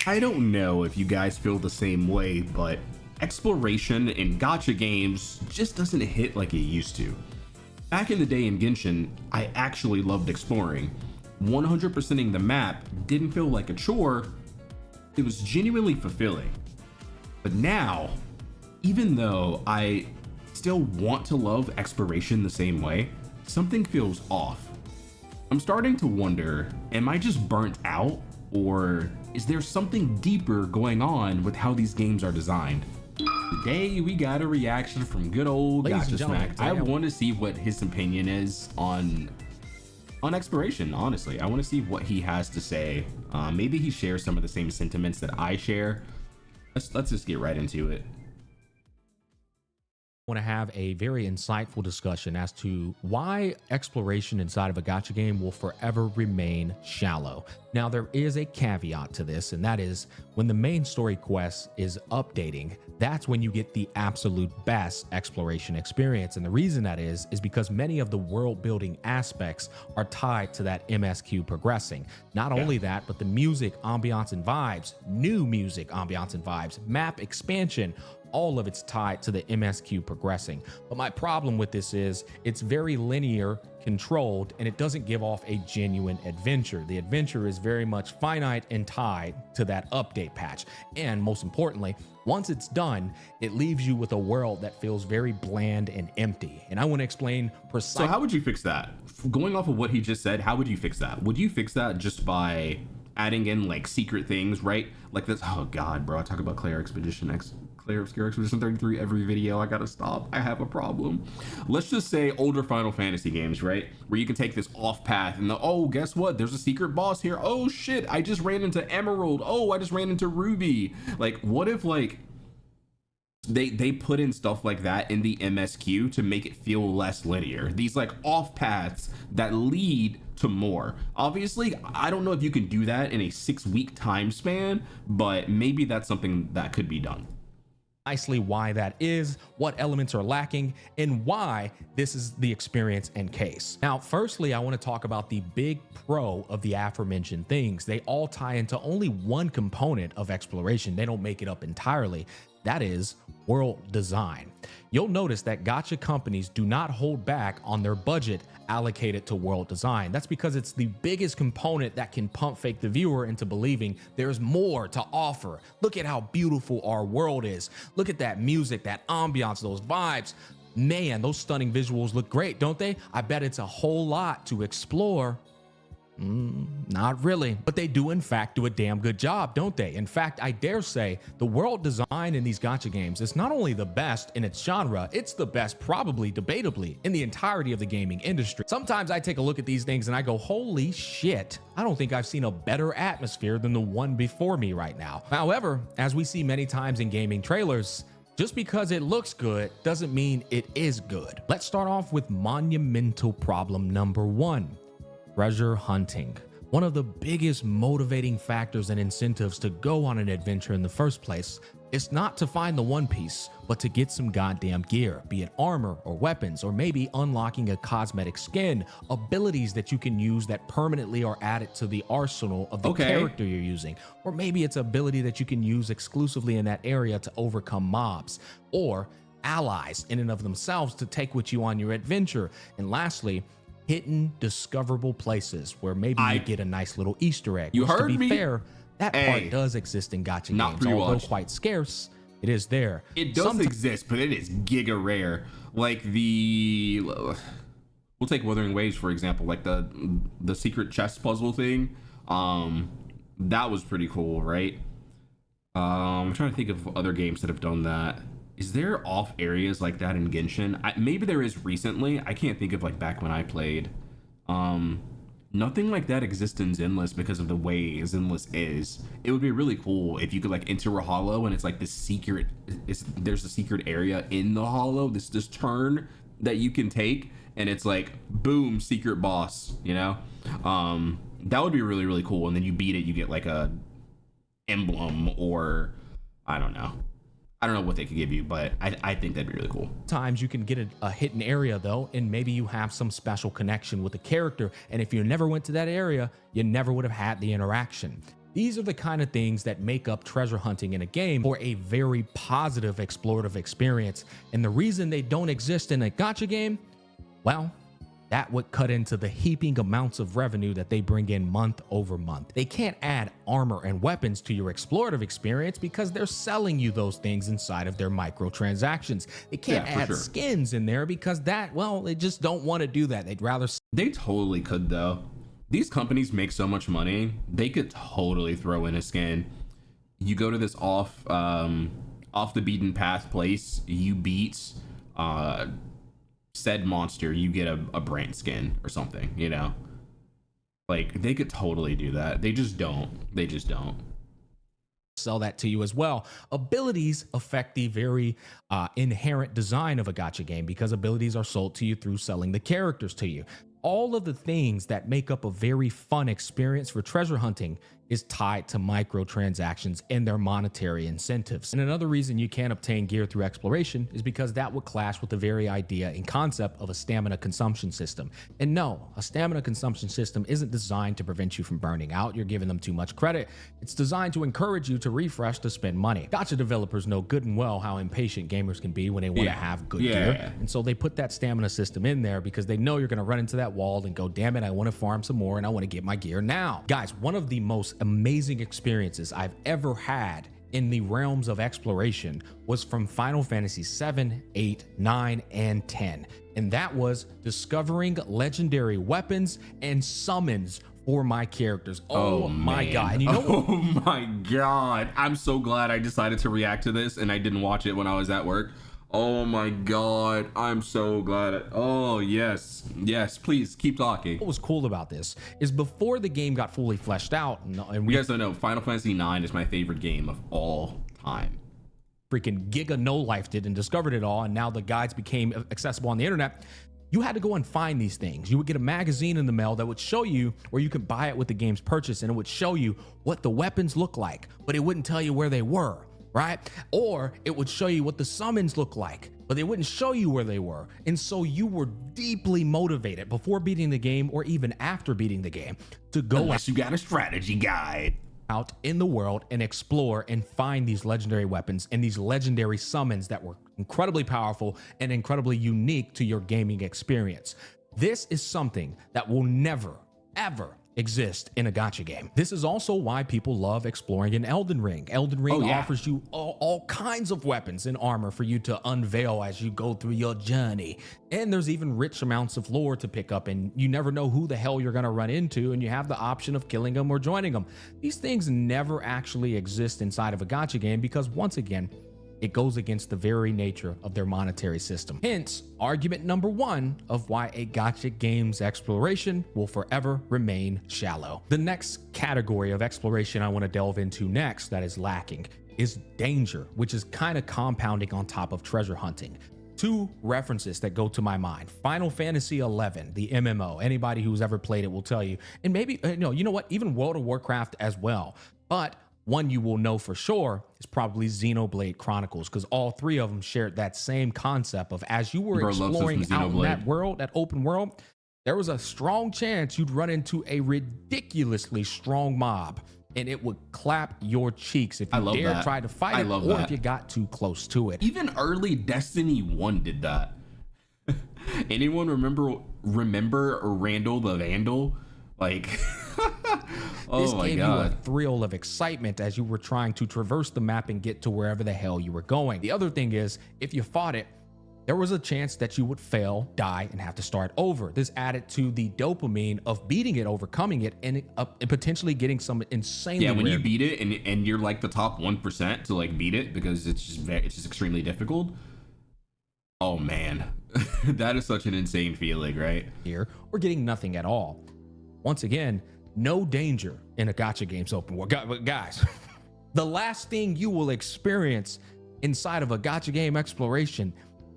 I don't know if you guys feel the same way, but exploration in gacha games just doesn't hit like it used to. Back in the day in Genshin, I actually loved exploring. 100%ing the map didn't feel like a chore, it was genuinely fulfilling. But now, even though I still want to love exploration the same way, something feels off. I'm starting to wonder, am I just burnt out, or is there something deeper going on with how these games are designed? Today we got a reaction from good old Gacha Smack. I want to see what his opinion is on exploration. Honestly, I want to see what he has to say. Maybe he shares some of the same sentiments that I share. Let's just get right into it. Want to have a very insightful discussion as to why exploration inside of a gacha game will forever remain shallow. Now, there is a caveat to this, and that is when the main story quest is updating, that's when you get the absolute best exploration experience. And the reason that is because many of the world building aspects are tied to that MSQ progressing. Not only that, but the music, ambiance, and vibes, new music, ambiance, and vibes, map expansion, all of it's tied to the MSQ progressing. But my problem with this is it's very linear, controlled, and it doesn't give off a genuine adventure. The adventure is very much finite and tied to that update patch. And most importantly, once it's done, it leaves you with a world that feels very bland and empty. And I want to explain precisely. So how would you fix that? Going off of what he just said, how would you fix that? Would you fix that just by adding in like secret things, right? Like this, oh God, bro, I talk about Claire Expedition 33 every video. I gotta stop. I have a problem. Let's just say older Final Fantasy games, right? Where you can take this off path and oh, guess what? There's a secret boss here. Oh shit, I just ran into Emerald. Oh, I just ran into Ruby. Like, what if like they put in stuff like that in the MSQ to make it feel less linear? These like off paths that lead to more. Obviously, I don't know if you can do that in a 6-week time span, but maybe that's something that could be done. Nicely why that is, what elements are lacking, and why this is the experience and case. Now, firstly, I want to talk about the big pro of the aforementioned things. They all tie into only one component of exploration. They don't make it up entirely. That is world design. You'll notice that gacha companies do not hold back on their budget allocated to world design. That's because it's the biggest component that can pump fake the viewer into believing there's more to offer. Look at how beautiful our world is. Look at that music, that ambiance, those vibes. Man, those stunning visuals look great, don't they? I bet it's a whole lot to explore. Not really, but they do in fact do a damn good job, don't they? In fact, I dare say the world design in these gacha games is not only the best in its genre, it's the best, probably debatably, in the entirety of the gaming industry. Sometimes I take a look at these things and I go, holy shit, I don't think I've seen a better atmosphere than the one before me right now. However, as we see many times in gaming trailers, just because it looks good doesn't mean it is good. Let's start off with monumental problem number 1. Treasure hunting. One of the biggest motivating factors and incentives to go on an adventure in the first place is not to find the One Piece, but to get some goddamn gear, be it armor or weapons, or maybe unlocking a cosmetic skin, abilities that you can use that permanently are added to the arsenal of the character you're using, or maybe it's ability that you can use exclusively in that area to overcome mobs, or allies in and of themselves to take with you on your adventure. And lastly, hidden discoverable places where maybe you get a nice little Easter egg. You heard me? To be fair, that part does exist in gacha games, although quite scarce. It is there. It does exist, but it is giga rare. Like we'll take Wuthering Waves for example, like the secret chest puzzle thing. That was pretty cool, right? I'm trying to think of other games that have done that. Is there off areas like that in Genshin? Maybe there is recently. I can't think of like back when I played. Nothing like that exists in Zenless because of the way Zenless is. It would be really cool if you could like enter a hollow and it's like this secret. There's a secret area in the hollow. This turn that you can take, and it's like boom, secret boss. You know, that would be really really cool. And then you beat it, you get like a emblem, or I don't know what they could give you, but I think that'd be really cool. Times you can get a hidden area though, and maybe you have some special connection with the character, and if you never went to that area, you never would have had the interaction. These are the kind of things that make up treasure hunting in a game for a very positive explorative experience. And the reason they don't exist in a gacha game, well, that would cut into the heaping amounts of revenue that they bring in month over month. They can't add armor and weapons to your explorative experience because they're selling you those things inside of their microtransactions. They can't add skins in there because they just don't want to do that. They'd rather. They totally could though. These companies make so much money, they could totally throw in a skin. You go to this off the beaten path place, you beat said monster, you get a brand skin or something, you know? Like, they could totally do that. They just don't. Sell that to you as well. Abilities affect the very inherent design of a gacha game because abilities are sold to you through selling the characters to you. All of the things that make up a very fun experience for treasure hunting is tied to microtransactions and their monetary incentives. And another reason you can't obtain gear through exploration is because that would clash with the very idea and concept of a stamina consumption system. And no, a stamina consumption system isn't designed to prevent you from burning out. You're giving them too much credit. It's designed to encourage you to refresh to spend money. Gacha developers know good and well how impatient gamers can be when they want to have good gear. And so they put that stamina system in there because they know you're going to run into that wall and go, damn it, I want to farm some more and I want to get my gear now. Guys, one of the most amazing experiences I've ever had in the realms of exploration was from Final Fantasy 7, 8, 9, and 10. And that was discovering legendary weapons and summons for my characters. Oh my God. And you know oh my God. I'm so glad I decided to react to this and I didn't watch it when I was at work. Oh my God, I'm so glad. Oh yes, please keep talking. What was cool about this is before the game got fully fleshed out, and you guys don't know, Final Fantasy 9 is my favorite game of all time. Freaking Giga No Life did and discovered it all, and now the guides became accessible on the internet. You had to go and find these things. You would get a magazine in the mail that would show you where you could buy it with the game's purchase, and it would show you what the weapons look like, but it wouldn't tell you where they were. Right? Or it would show you what the summons look like, but they wouldn't show you where they were. And so you were deeply motivated before beating the game or even after beating the game to go unless you got a strategy guide out in the world and explore and find these legendary weapons and these legendary summons that were incredibly powerful and incredibly unique to your gaming experience. This is something that will never, ever exist in a gacha game. This is also why people love exploring in Elden Ring. Elden Ring offers you all kinds of weapons and armor for you to unveil as you go through your journey. And there's even rich amounts of lore to pick up, and you never know who the hell you're going to run into, and you have the option of killing them or joining them. These things never actually exist inside of a gacha game because, once again, it goes against the very nature of their monetary system. Hence, argument number one of why a gacha game's exploration will forever remain shallow. The next category of exploration I want to delve into next that is lacking is danger, which is kind of compounding on top of treasure hunting. Two references that go to my mind: Final Fantasy 11, the MMO. Anybody who's ever played it will tell you, and maybe, you know what, even World of Warcraft as well. But one you will know for sure is probably Xenoblade Chronicles, because all three of them shared that same concept of, as you were exploring out in that world, that open world, there was a strong chance you'd run into a ridiculously strong mob and it would clap your cheeks if you dared try to fight it or if you got too close to it. Even early Destiny 1 did that. Anyone remember Randall the Vandal? Like, this gave you a thrill of excitement as you were trying to traverse the map and get to wherever the hell you were going. The other thing is, if you fought it, there was a chance that you would fail, die, and have to start over. This added to the dopamine of beating it, overcoming it, and potentially getting some insanely when you beat it and you're like the top 1% to like beat it because it's just extremely difficult. Oh man, that is such an insane feeling, right? Here, or getting nothing at all. Once again, no danger in a gacha game's open world. Guys, the last thing you will experience inside of a gacha game exploration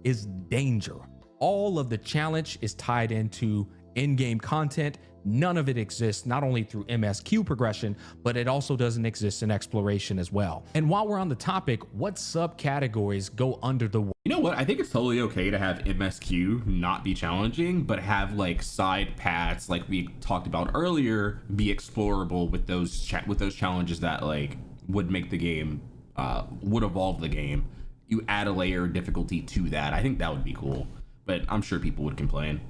is danger. All of the challenge is tied into in-game content None of it exists, not only through MSQ progression, but it also doesn't exist in exploration as well. And while we're on the topic, what subcategories go under the... You know what? I think it's totally okay to have MSQ not be challenging, but have like side paths, like we talked about earlier, be explorable with those challenges that like would make the game, would evolve the game. You add a layer of difficulty to that. I think that would be cool, but I'm sure people would complain.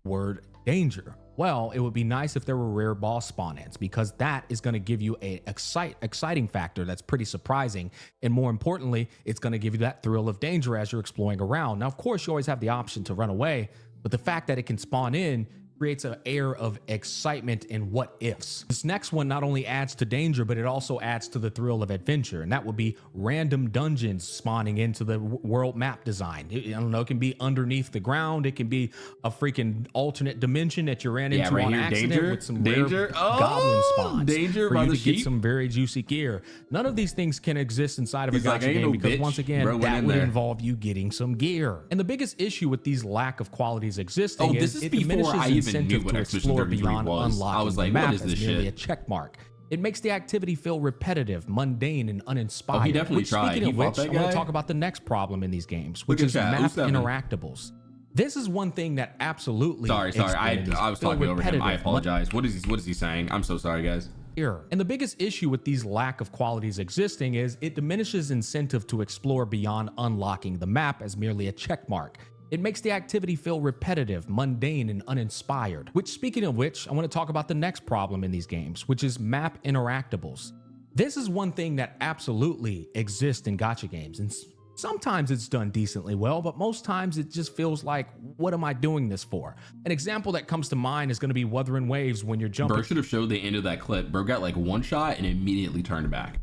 Word danger. Well, it would be nice if there were rare boss spawn-ins, because that is going to give you a exciting factor that's pretty surprising. And more importantly, it's going to give you that thrill of danger as you're exploring around. Now, of course, you always have the option to run away, but the fact that it can spawn in creates an air of excitement and what ifs. This next one not only adds to danger, but it also adds to the thrill of adventure, and that would be random dungeons spawning into the world map design. I don't know, it can be underneath the ground, it can be a freaking alternate dimension that you ran into right on here, accident with some rare goblin spawns danger for by you the to get sheep. some very juicy gear. None of these things can exist inside of a Like, gacha ain't game no because bitch. once again, Bro, that in would there. involve you getting some gear. And the biggest issue with these lack of qualities existing Oh, this is it before diminishes I even incentive knew what to Expedition explore 33 beyond was. unlocking I was like, the map what is as this merely shit? a check mark. It makes the activity feel repetitive, mundane, and uninspired. Oh, he definitely Which, tried. speaking He of fought which, that I want guy? to talk about the next problem in these games, which Look at is chat. map 07. interactables. This is one thing that absolutely Sorry. I was talking over him. I apologize. What is he saying? I'm so sorry, guys. And the biggest issue with these lack of qualities existing is it diminishes incentive to explore beyond unlocking the map as merely a check mark. It makes the activity feel repetitive, mundane, and uninspired. Which, speaking of which, I want to talk about the next problem in these games, which is map interactables. This is one thing that absolutely exists in gacha games, and sometimes it's done decently well, but most times it just feels like, what am I doing this for? An example that comes to mind is going to be Wuthering Waves when you're jumping Bro should have showed the end of that clip. Bro got like one shot and immediately turned back.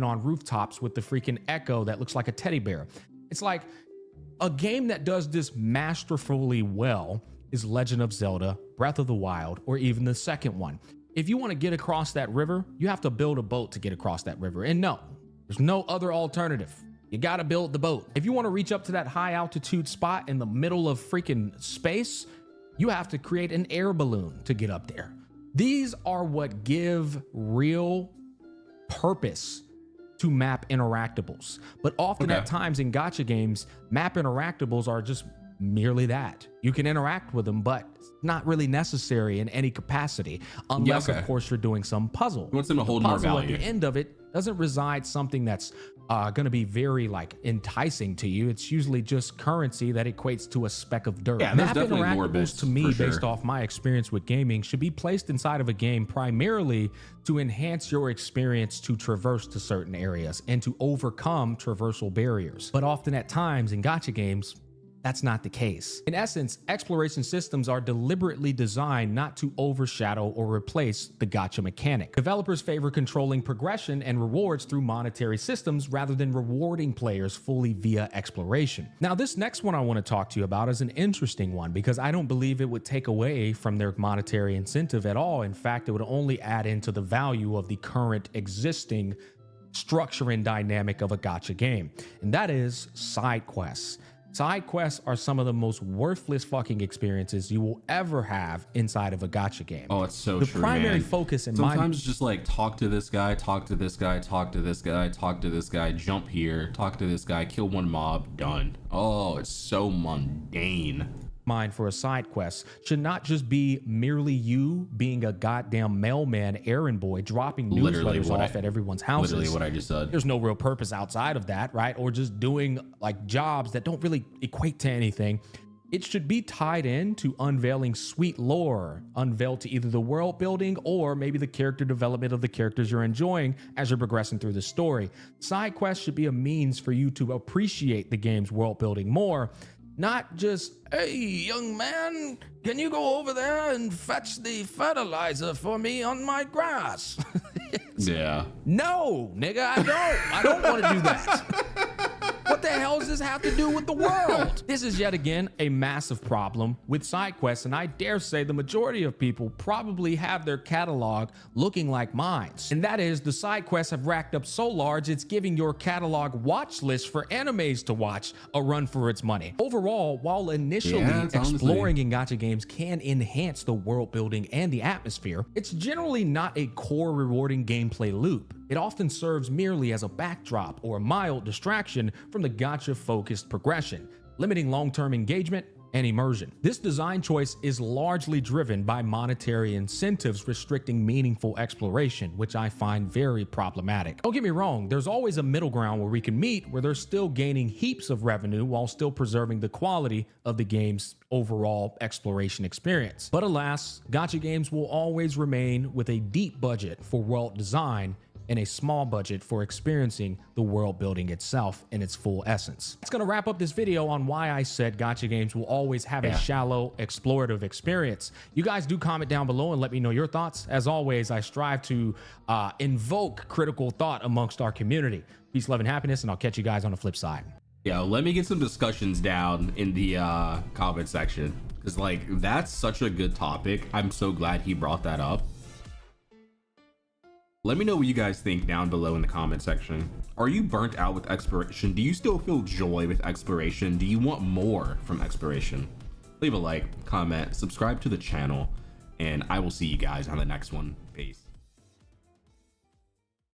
on rooftops with the freaking echo that looks like a teddy bear. It's like a game that does this masterfully well is Legend of Zelda, Breath of the Wild, or even the second one. If you want to get across that river, you have to build a boat to get across that river. And no, there's no other alternative. You got to build the boat. If you want to reach up to that high altitude spot in the middle of freaking space, you have to create an air balloon to get up there. These are what give real purpose to map interactables. But often at times in gacha games, map interactables are just merely that. You can interact with them, but it's not really necessary in any capacity, unless of course you're doing some puzzle. He wants them to hold The more puzzle value. at the end of it doesn't reside something that's going to be very like enticing to you. It's usually just currency that equates to a speck of dirt. Yeah, there's Map definitely more interactables bits, to me, for sure. based off my experience with gaming, should be placed inside of a game primarily to enhance your experience to traverse to certain areas and to overcome traversal barriers. But often at times in gacha games, that's not the case. In essence, exploration systems are deliberately designed not to overshadow or replace the gacha mechanic. Developers favor controlling progression and rewards through monetary systems rather than rewarding players fully via exploration. Now, this next one I want to talk to you about is an interesting one because I don't believe it would take away from their monetary incentive at all. In fact, it would only add into the value of the current existing structure and dynamic of a gacha game, and that is side quests. Side quests are some of the most worthless fucking experiences you will ever have inside of a gacha game. Oh, it's so the true, primary man. focus in Sometimes just like talk to this guy, talk to this guy, talk to this guy, talk to this guy, jump here, talk to this guy, kill one mob, done. Oh, it's so mundane. mind for a side quest should not just be merely you being a goddamn mailman errand boy dropping Literally newsletters what off at everyone's houses. Literally what I just said. There's no real purpose outside of that, right? Or just doing like jobs that don't really equate to anything. It should be tied in to unveiling sweet lore, unveiled to either the world building or maybe the character development of the characters you're enjoying as you're progressing through the story. Side quests should be a means for you to appreciate the game's world building more, not just, hey, young man, can you go over there and fetch the fertilizer for me on my grass? Yeah. No, nigga, I don't want to do that. What the hell does this have to do with the world? This is yet again a massive problem with side quests, and I dare say the majority of people probably have their catalog looking like mine's. And that is, the side quests have racked up so large it's giving your catalog watch list for animes to watch a run for its money. Overall, while initially exploring in gacha games can enhance the world building and the atmosphere, it's generally not a core rewarding gameplay loop. It often serves merely as a backdrop or a mild distraction from the gacha-focused progression, limiting long-term engagement and immersion. This design choice is largely driven by monetary incentives restricting meaningful exploration, which I find very problematic. Don't get me wrong, there's always a middle ground where we can meet, where they're still gaining heaps of revenue while still preserving the quality of the game's overall exploration experience. But alas, gacha games will always remain with a deep budget for world design and a small budget for experiencing the world building itself in its full essence. That's gonna wrap up this video on why I said gacha games will always have a shallow, explorative experience. You guys do comment down below and let me know your thoughts. As always, I strive to invoke critical thought amongst our community. Peace, love, and happiness, and I'll catch you guys on the flip side. Yo, let me get some discussions down in the comment section, because like that's such a good topic. I'm so glad he brought that up. Let me know what you guys think down below in the comment section. Are you burnt out with exploration? Do you still feel joy with exploration? Do you want more from exploration? Leave a like, comment, subscribe to the channel, and I will see you guys on the next one.